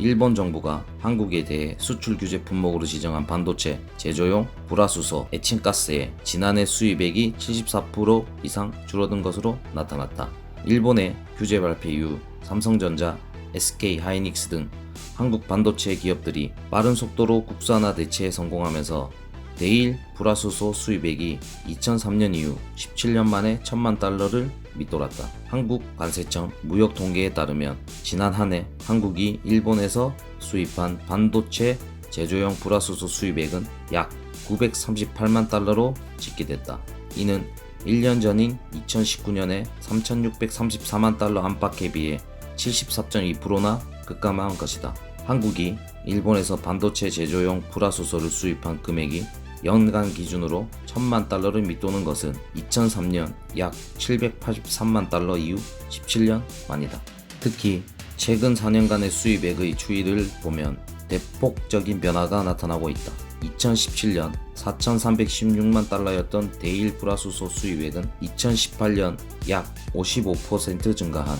일본 정부가 한국에 대해 수출 규제 품목으로 지정한 반도체, 제조용, 불화수소, 에칭가스의 지난해 수입액이 74% 이상 줄어든 것으로 나타났다. 일본의 규제 발표 이후 삼성전자, SK하이닉스 등 한국 반도체 기업들이 빠른 속도로 국산화 대체에 성공하면서 대일 불화수소 수입액이 2003년 이후 17년 만에 1000만 달러를 밑돌았다. 한국 관세청 무역 통계에 따르면 지난 한 해 한국이 일본에서 수입한 반도체 제조용 불화수소 수입액은 약 938만 달러로 집계됐다. 이는 1년 전인 2019년에 3634만 달러 안팎에 비해 74.2%나 급감한 것이다. 한국이 일본에서 반도체 제조용 불화수소를 수입한 금액이 연간 기준으로 1000만 달러를 밑도는 것은 2003년 약 783만 달러 이후 17년 만이다. 특히 최근 4년간의 수입액의 추이를 보면 대폭적인 변화가 나타나고 있다. 2017년 4,316만 달러였던 대일 불화수소 수입액은 2018년 약 55% 증가한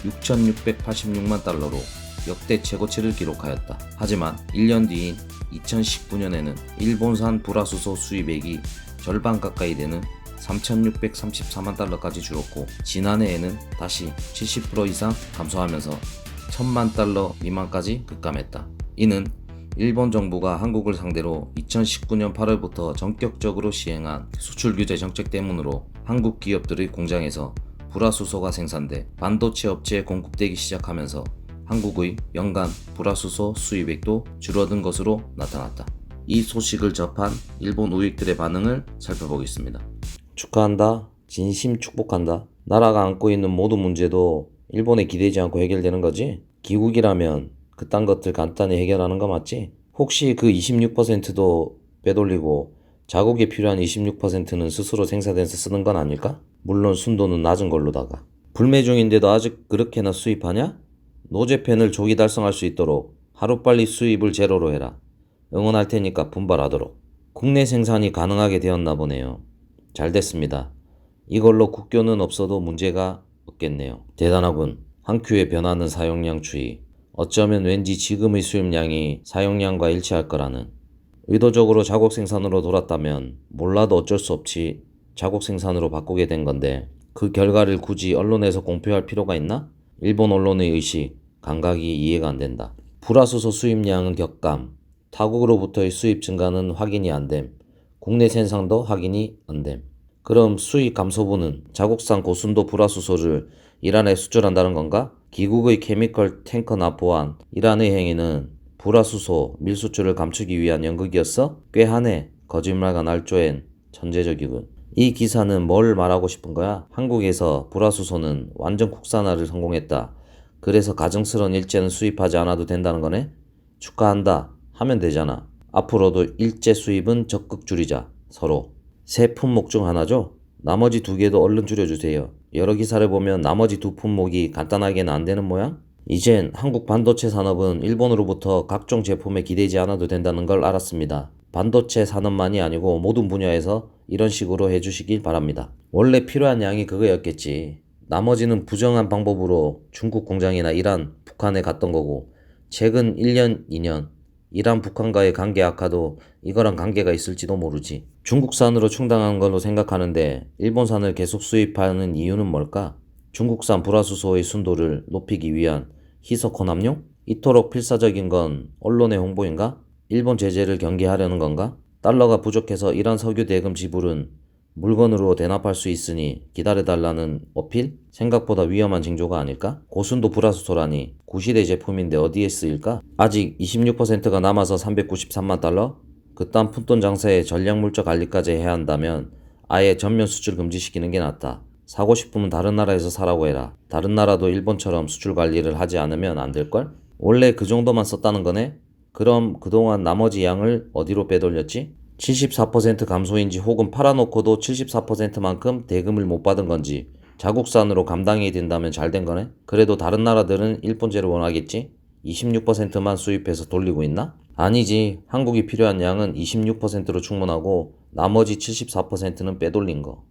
6,686만 달러로 역대 최고치를 기록하였다. 하지만 1년 뒤인 2019년에는 일본산 불화수소 수입액이 절반 가까이 되는 3,634만 달러까지 줄었고 지난해에는 다시 70% 이상 감소하면서 1,000만 달러 미만까지 급감했다. 이는 일본 정부가 한국을 상대로 2019년 8월부터 전격적으로 시행한 수출 규제 정책 때문으로 한국 기업들의 공장에서 불화수소가 생산돼 반도체 업체에 공급되기 시작하면서 한국의 연간 불화수소 수입액도 줄어든 것으로 나타났다. 이 소식을 접한 일본 우익들의 반응을 살펴보겠습니다. 축하한다. 진심 축복한다. 나라가 안고 있는 모든 문제도 일본에 기대지 않고 해결되는 거지? 기국이라면 그딴 것들 간단히 해결하는 거 맞지? 혹시 그 26%도 빼돌리고 자국에 필요한 26%는 스스로 생산해서 쓰는 건 아닐까? 물론 순도는 낮은 걸로다가. 불매 중인데도 아직 그렇게나 수입하냐? 노제팬을 조기 달성할 수 있도록 하루빨리 수입을 제로로 해라. 응원할 테니까 분발하도록. 국내 생산이 가능하게 되었나 보네요. 잘 됐습니다. 이걸로 국교는 없어도 문제가 없겠네요. 대단하군. 한 큐의 변하는 사용량 추이. 어쩌면 왠지 지금의 수입량이 사용량과 일치할 거라는. 의도적으로 자국 생산으로 돌았다면 몰라도 어쩔 수 없이 자국 생산으로 바꾸게 된 건데 그 결과를 굳이 언론에서 공표할 필요가 있나? 일본 언론의 의식, 감각이 이해가 안 된다. 불화수소 수입량은 격감, 타국으로부터의 수입 증가는 확인이 안 됨, 국내 생산도 확인이 안 됨. 그럼 수입 감소분은 자국산 고순도 불화수소를 이란에 수출한다는 건가? 기국의 케미컬 탱커 납포한 이란의 행위는 불화수소 밀수출을 감추기 위한 연극이었어? 꽤 하네. 거짓말과 날조엔 천재적이군. 이 기사는 뭘 말하고 싶은 거야? 한국에서 불화수소는 완전 국산화를 성공했다. 그래서 가증스러운 일제는 수입하지 않아도 된다는 거네? 축하한다. 하면 되잖아. 앞으로도 일제 수입은 적극 줄이자. 서로. 세 품목 중 하나죠? 나머지 두 개도 얼른 줄여주세요. 여러 기사를 보면 나머지 두 품목이 간단하게는 안 되는 모양? 이젠 한국 반도체 산업은 일본으로부터 각종 제품에 기대지 않아도 된다는 걸 알았습니다. 반도체 산업만이 아니고 모든 분야에서 이런 식으로 해주시길 바랍니다. 원래 필요한 양이 그거였겠지. 나머지는 부정한 방법으로 중국 공장이나 이란, 북한에 갔던 거고 최근 1년, 2년 이란, 북한과의 관계 악화도 이거랑 관계가 있을지도 모르지. 중국산으로 충당한 걸로 생각하는데 일본산을 계속 수입하는 이유는 뭘까? 중국산 불화수소의 순도를 높이기 위한 희석 혼합용? 이토록 필사적인 건 언론의 홍보인가? 일본 제재를 경계하려는 건가? 달러가 부족해서 이란 석유 대금 지불은 물건으로 대납할 수 있으니 기다려달라는 어필? 생각보다 위험한 징조가 아닐까? 고순도 불화수소라니 구시대 제품인데 어디에 쓰일까? 아직 26%가 남아서 393만 달러? 그딴 푼돈 장사에 전략물적 관리까지 해야 한다면 아예 전면 수출 금지시키는 게 낫다. 사고 싶으면 다른 나라에서 사라고 해라. 다른 나라도 일본처럼 수출 관리를 하지 않으면 안 될걸? 원래 그 정도만 썼다는 거네? 그럼 그동안 나머지 양을 어디로 빼돌렸지? 74% 감소인지 혹은 팔아놓고도 74%만큼 대금을 못 받은 건지 자국산으로 감당이 된다면 잘 된 거네? 그래도 다른 나라들은 일본제를 원하겠지? 26%만 수입해서 돌리고 있나? 아니지. 한국이 필요한 양은 26%로 충분하고 나머지 74%는 빼돌린 거.